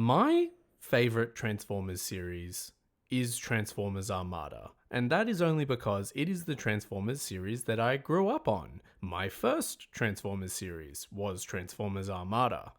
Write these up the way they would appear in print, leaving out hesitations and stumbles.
My favourite Transformers series is Transformers Armada, and that is only because it is the Transformers series that I grew up on. My first Transformers series was Transformers Armada.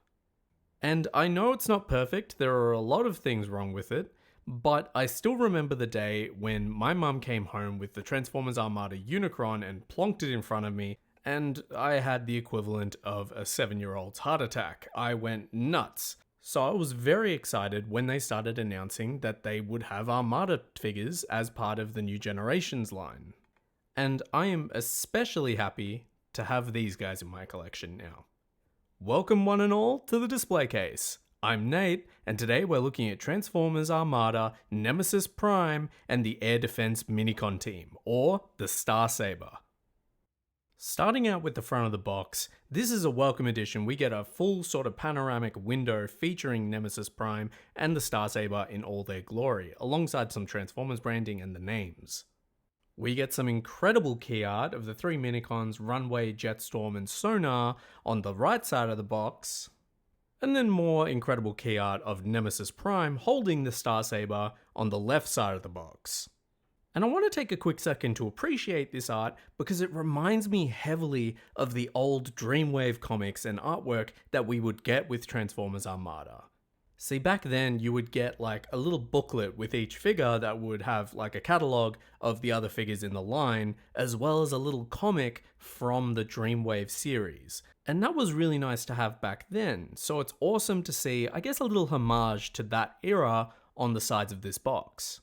And I know it's not perfect, there are a lot of things wrong with it, but I still remember the day when my mum came home with the Transformers Armada Unicron and plonked it in front of me, and I had the equivalent of a 7-year-old's heart attack. I went nuts. So I was very excited when they started announcing that they would have Armada figures as part of the New Generations line. And I am especially happy to have these guys in my collection now. Welcome one and all to the display case. I'm Nate, and today we're looking at Transformers Armada, Nemesis Prime, and the Air Defense Minicon team, or the Star Saber. Starting out with the front of the box, this is a welcome addition. We get a full sort of panoramic window featuring Nemesis Prime and the Star Saber in all their glory, alongside some Transformers branding and the names. We get some incredible key art of the three Minicons, Runway, Jetstorm, and Sonar on the right side of the box, and then more incredible key art of Nemesis Prime holding the Star Saber on the left side of the box. And I want to take a quick second to appreciate this art because it reminds me heavily of the old Dreamwave comics and artwork that we would get with Transformers Armada. See, back then you would get like a little booklet with each figure that would have like a catalogue of the other figures in the line, as well as a little comic from the Dreamwave series. And that was really nice to have back then, so it's awesome to see, I guess, a little homage to that era on the sides of this box.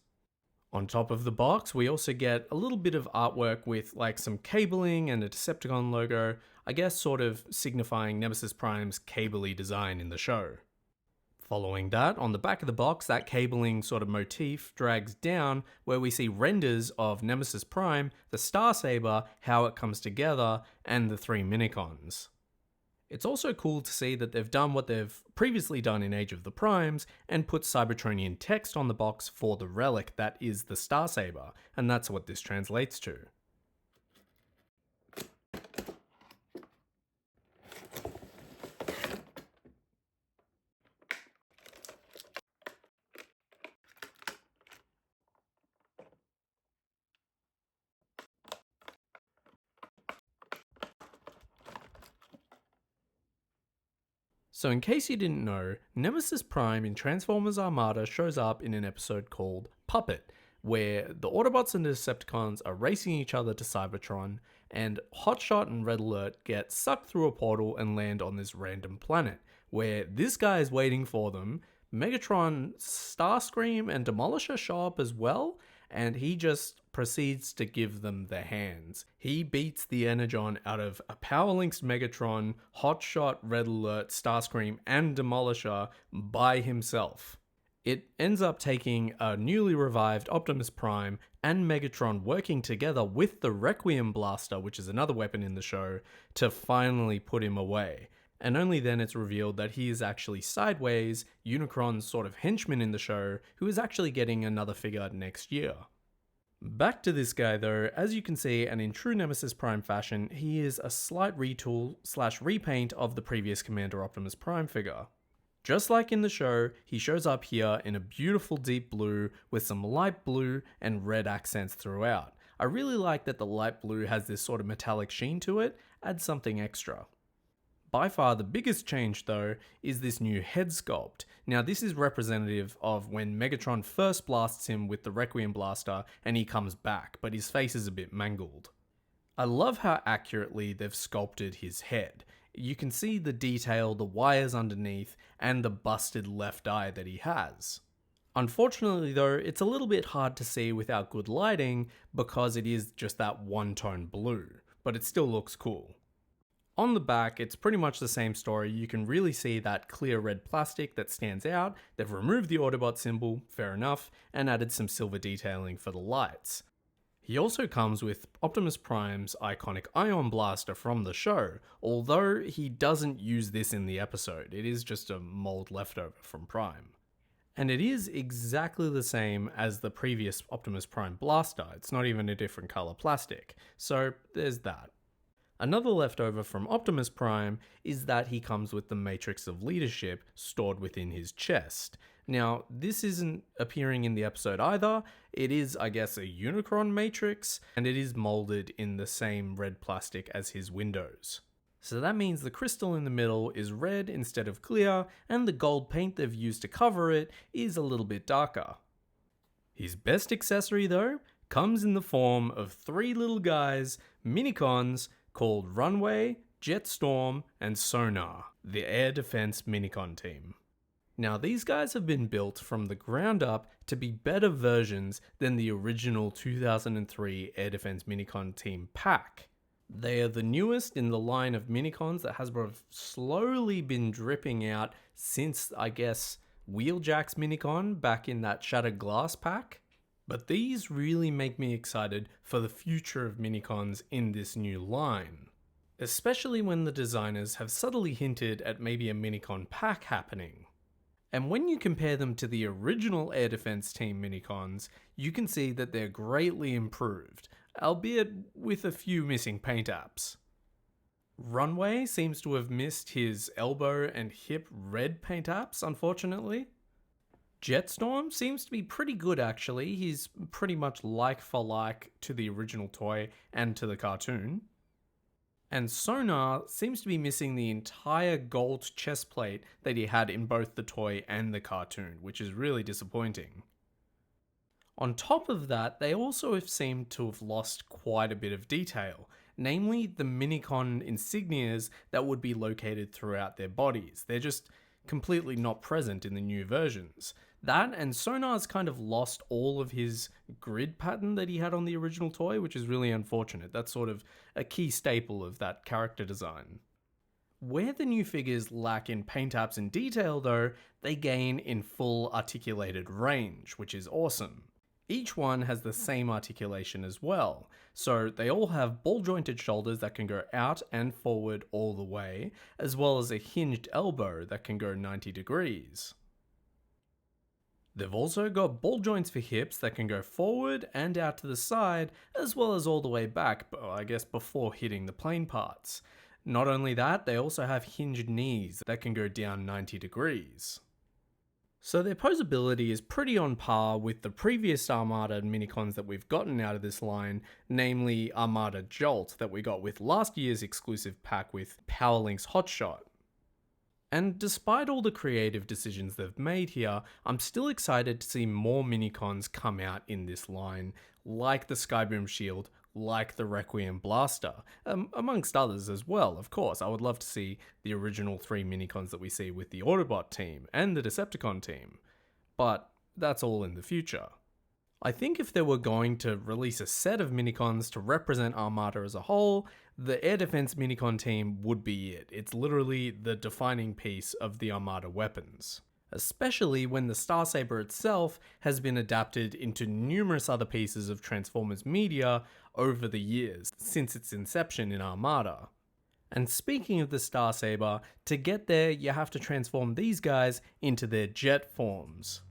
On top of the box, we also get a little bit of artwork with like some cabling and a Decepticon logo, I guess sort of signifying Nemesis Prime's cable-y design in the show. Following that, on the back of the box, that cabling sort of motif drags down where we see renders of Nemesis Prime, the Star Saber, how it comes together, and the three Minicons. It's also cool to see that they've done what they've previously done in Age of the Primes and put Cybertronian text on the box for the relic that is the Star Saber, and that's what this translates to. So in case you didn't know, Nemesis Prime in Transformers Armada shows up in an episode called Puppet, where the Autobots and the Decepticons are racing each other to Cybertron, and Hotshot and Red Alert get sucked through a portal and land on this random planet, where this guy is waiting for them. Megatron, Starscream, and Demolisher show up as well, and he just proceeds to give them the hands. He beats the Energon out of a Powerlinks Megatron, Hotshot, Red Alert, Starscream, and Demolisher by himself. It ends up taking a newly revived Optimus Prime and Megatron working together with the Requiem Blaster, which is another weapon in the show, to finally put him away. And only then it's revealed that he is actually Sideways, Unicron's sort of henchman in the show, who is actually getting another figure next year. Back to this guy though, as you can see, and in true Nemesis Prime fashion, he is a slight retool / repaint of the previous Commander Optimus Prime figure. Just like in the show, he shows up here in a beautiful deep blue with some light blue and red accents throughout. I really like that the light blue has this sort of metallic sheen to it, adds something extra. By far the biggest change though is this new head sculpt. Now this is representative of when Megatron first blasts him with the Requiem Blaster and he comes back, but his face is a bit mangled. I love how accurately they've sculpted his head. You can see the detail, the wires underneath, and the busted left eye that he has. Unfortunately though, it's a little bit hard to see without good lighting because it is just that one-tone blue, but it still looks cool. On the back, it's pretty much the same story. You can really see that clear red plastic that stands out. They've removed the Autobot symbol, fair enough, and added some silver detailing for the lights. He also comes with Optimus Prime's iconic Ion Blaster from the show, although he doesn't use this in the episode. It is just a mold leftover from Prime. And it is exactly the same as the previous Optimus Prime Blaster. It's not even a different color plastic. So there's that. Another leftover from Optimus Prime is that he comes with the Matrix of Leadership stored within his chest. Now, this isn't appearing in the episode either. It is, I guess, a Unicron Matrix, and it is molded in the same red plastic as his windows. So that means the crystal in the middle is red instead of clear, and the gold paint they've used to cover it is a little bit darker. His best accessory, though, comes in the form of 3 little guys, Minicons, called Runway, Jetstorm, and Sonar, the Air Defense Minicon team. Now, these guys have been built from the ground up to be better versions than the original 2003 Air Defense Minicon team pack. They are the newest in the line of Minicons that Hasbro have slowly been dripping out since, I guess, Wheeljack's Minicon back in that Shattered Glass pack. But these really make me excited for the future of Minicons in this new line. Especially when the designers have subtly hinted at maybe a Minicon pack happening. And when you compare them to the original Air Defense Team Minicons, you can see that they're greatly improved, albeit with a few missing paint apps. Runway seems to have missed his elbow and hip red paint apps, unfortunately. Jetstorm seems to be pretty good actually, he's pretty much like for like to the original toy and to the cartoon. And Sonar seems to be missing the entire gold chest plate that he had in both the toy and the cartoon, which is really disappointing. On top of that, they also seem to have lost quite a bit of detail, namely the Minicon insignias that would be located throughout their bodies. They're just completely not present in the new versions. That and Sonar's kind of lost all of his grid pattern that he had on the original toy, which is really unfortunate. That's sort of a key staple of that character design. Where the new figures lack in paint apps and detail though, they gain in full articulated range, which is awesome. Each one has the same articulation as well, so they all have ball-jointed shoulders that can go out and forward all the way, as well as a hinged elbow that can go 90 degrees. They've also got ball joints for hips that can go forward and out to the side, as well as all the way back, I guess before hitting the plane parts. Not only that, they also have hinged knees that can go down 90 degrees. So their posability is pretty on par with the previous Armada Minicons that we've gotten out of this line, namely Armada Jolt that we got with last year's exclusive pack with Powerlink's Hotshot. And despite all the creative decisions they've made here, I'm still excited to see more Minicons come out in this line, like the Skyboom Shield, like the Requiem Blaster, amongst others as well, of course. I would love to see the original 3 Minicons that we see with the Autobot team and the Decepticon team, but that's all in the future. I think if they were going to release a set of Minicons to represent Armada as a whole, the Air Defense Minicon team would be it. It's literally the defining piece of the Armada weapons. Especially when the Star Saber itself has been adapted into numerous other pieces of Transformers media over the years, since its inception in Armada. And speaking of the Star Saber, to get there you have to transform these guys into their jet forms.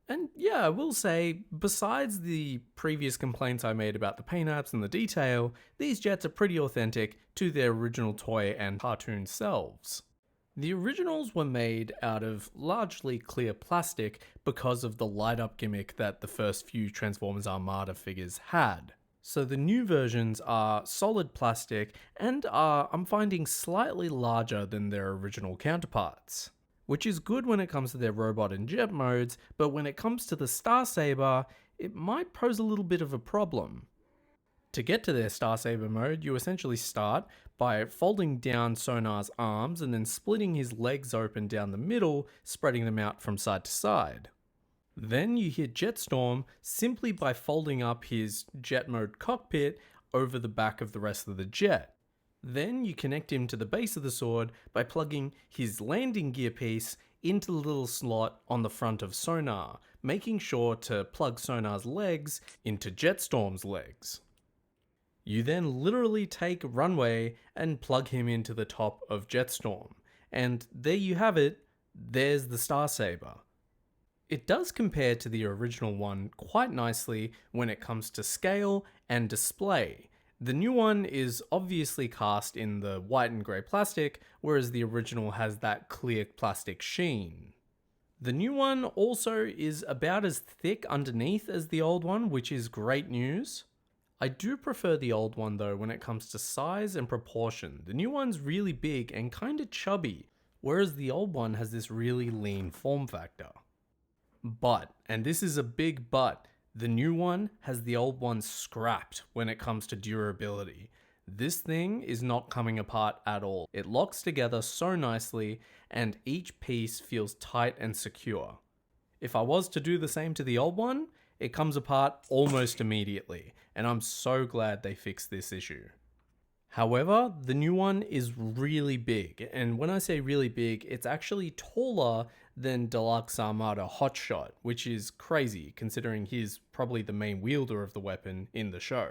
And yeah, I will say, besides the previous complaints I made about the paint apps and the detail, these jets are pretty authentic to their original toy and cartoon selves. The originals were made out of largely clear plastic because of the light up gimmick that the first few Transformers Armada figures had. So the new versions are solid plastic and are, I'm finding, slightly larger than their original counterparts. Which is good when it comes to their robot and jet modes, but when it comes to the Star Saber, it might pose a little bit of a problem. To get to their Star Saber mode, you essentially start by folding down Sonar's arms and then splitting his legs open down the middle, spreading them out from side to side. Then you hit Jetstorm simply by folding up his jet mode cockpit over the back of the rest of the jet. Then you connect him to the base of the sword by plugging his landing gear piece into the little slot on the front of Sonar, making sure to plug Sonar's legs into Jetstorm's legs. You then literally take Runway and plug him into the top of Jetstorm, and there you have it, there's the Star Saber. It does compare to the original one quite nicely when it comes to scale and display. The new one is obviously cast in the white and grey plastic, whereas the original has that clear plastic sheen. The new one also is about as thick underneath as the old one, which is great news. I do prefer the old one though when it comes to size and proportion. The new one's really big and kinda chubby, whereas the old one has this really lean form factor. But, and this is a big but, the new one has the old one scrapped when it comes to durability. This thing is not coming apart at all. It locks together so nicely and each piece feels tight and secure. If I was to do the same to the old one, it comes apart almost immediately, and I'm so glad they fixed this issue. However, the new one is really big, and when I say really big, it's actually taller than Deluxe Armada Hotshot, which is crazy considering he's probably the main wielder of the weapon in the show.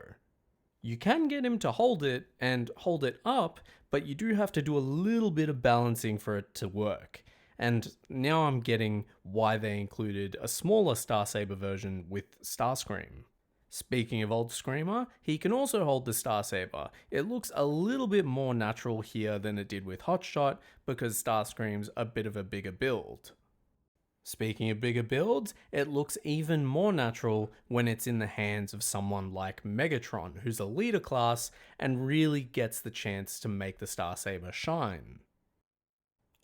You can get him to hold it and hold it up, but you do have to do a little bit of balancing for it to work. And now I'm getting why they included a smaller Star Saber version with Starscream. Speaking of old Screamer, he can also hold the Star Saber. It looks a little bit more natural here than it did with Hotshot because Starscream's a bit of a bigger build. Speaking of bigger builds, it looks even more natural when it's in the hands of someone like Megatron, who's a leader class and really gets the chance to make the Star Saber shine.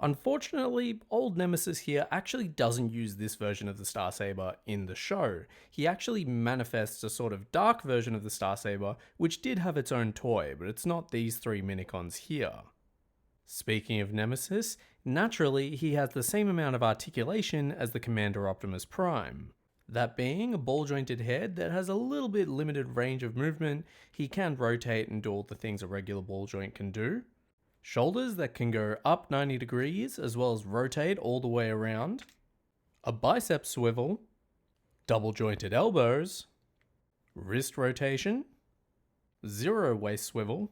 Unfortunately, old Nemesis here actually doesn't use this version of the Star Saber in the show. He actually manifests a sort of dark version of the Star Saber, which did have its own toy, but it's not these three minicons here. Speaking of Nemesis, naturally he has the same amount of articulation as the Commander Optimus Prime. That being a ball-jointed head that has a little bit limited range of movement, he can rotate and do all the things a regular ball joint can do. Shoulders that can go up 90 degrees as well as rotate all the way around. A bicep swivel. Double jointed elbows. Wrist rotation. Zero waist swivel.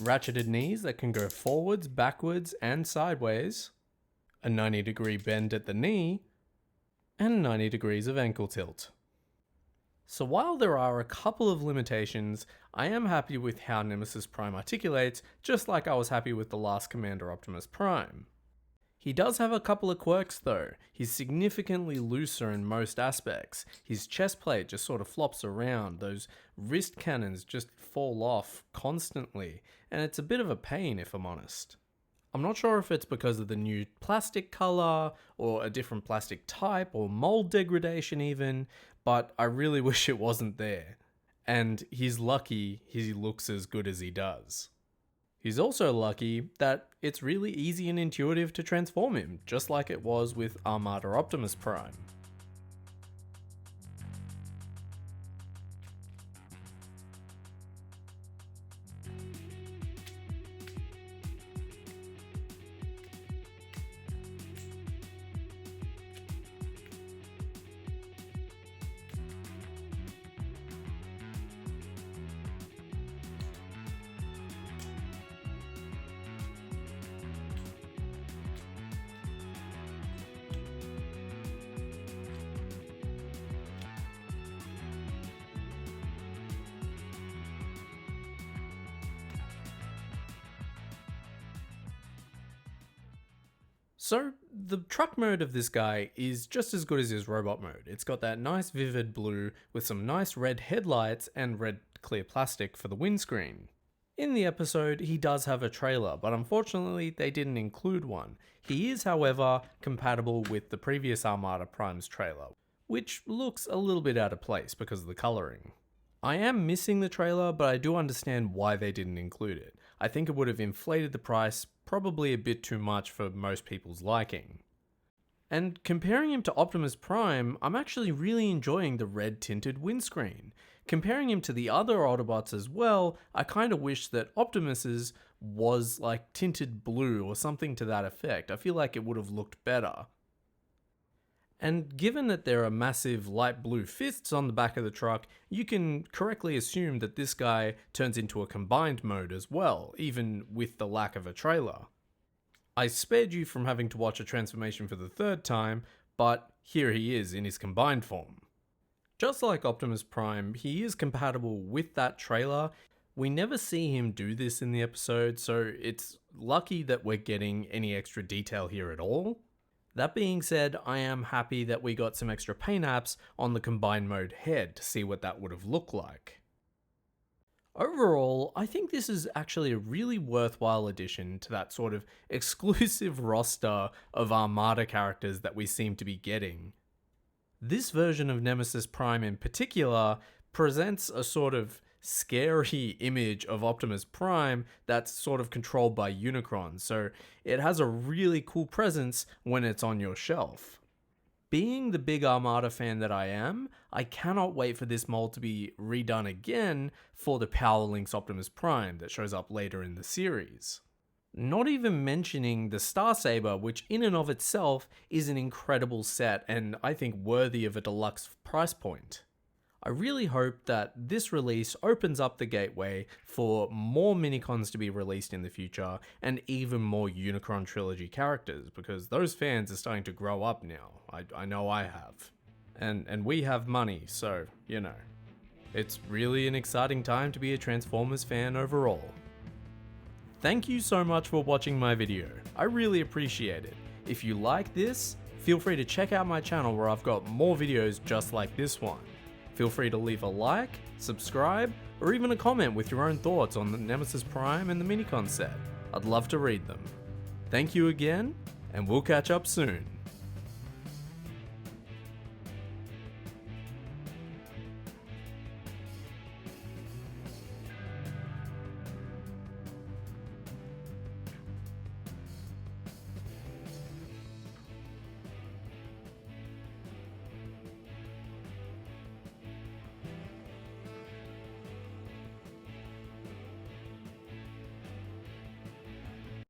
Ratcheted knees that can go forwards, backwards and sideways. A 90-degree bend at the knee. And 90 degrees of ankle tilt. So while there are a couple of limitations, I am happy with how Nemesis Prime articulates, just like I was happy with the last Commander Optimus Prime. He does have a couple of quirks though. He's significantly looser in most aspects. His chest plate just sort of flops around, those wrist cannons just fall off constantly, and it's a bit of a pain if I'm honest. I'm not sure if it's because of the new plastic color, or a different plastic type, or mold degradation even, but I really wish it wasn't there. And he's lucky he looks as good as he does. He's also lucky that it's really easy and intuitive to transform him, just like it was with Armada Optimus Prime. So, the truck mode of this guy is just as good as his robot mode. It's got that nice vivid blue with some nice red headlights and red tinted clear plastic for the windscreen. In the episode, he does have a trailer, but unfortunately they didn't include one. He is, however, compatible with the previous Armada Prime's trailer, which looks a little bit out of place because of the colouring. I am missing the trailer, but I do understand why they didn't include it. I think it would have inflated the price probably a bit too much for most people's liking. And comparing him to Optimus Prime, I'm actually really enjoying the red tinted windscreen. Comparing him to the other Autobots as well, I kind of wish that Optimus's was like tinted blue or something to that effect. I feel like it would have looked better. And given that there are massive light blue fists on the back of the truck, you can correctly assume that this guy turns into a combined mode as well, even with the lack of a trailer. I spared you from having to watch a transformation for the third time, but here he is in his combined form. Just like Optimus Prime, he is compatible with that trailer. We never see him do this in the episode, so it's lucky that we're getting any extra detail here at all. That being said, I am happy that we got some extra paint apps on the combined mode head to see what that would have looked like. Overall, I think this is actually a really worthwhile addition to that sort of exclusive roster of Armada characters that we seem to be getting. This version of Nemesis Prime in particular presents a sort of scary image of Optimus Prime that's sort of controlled by Unicron, so it has a really cool presence when it's on your shelf. Being the big Armada fan that I am, I cannot wait for this mold to be redone again for the Power Links Optimus Prime that shows up later in the series. Not even mentioning the Star Saber, which in and of itself is an incredible set and I think worthy of a deluxe price point. I really hope that this release opens up the gateway for more minicons to be released in the future and even more Unicron Trilogy characters, because those fans are starting to grow up now. I know I have. And we have money, so, you know. It's really an exciting time to be a Transformers fan overall. Thank you so much for watching my video. I really appreciate it. If you like this, feel free to check out my channel where I've got more videos just like this one. Feel free to leave a like, subscribe, or even a comment with your own thoughts on the Nemesis Prime and the Minicon set. I'd love to read them. Thank you again, and we'll catch up soon.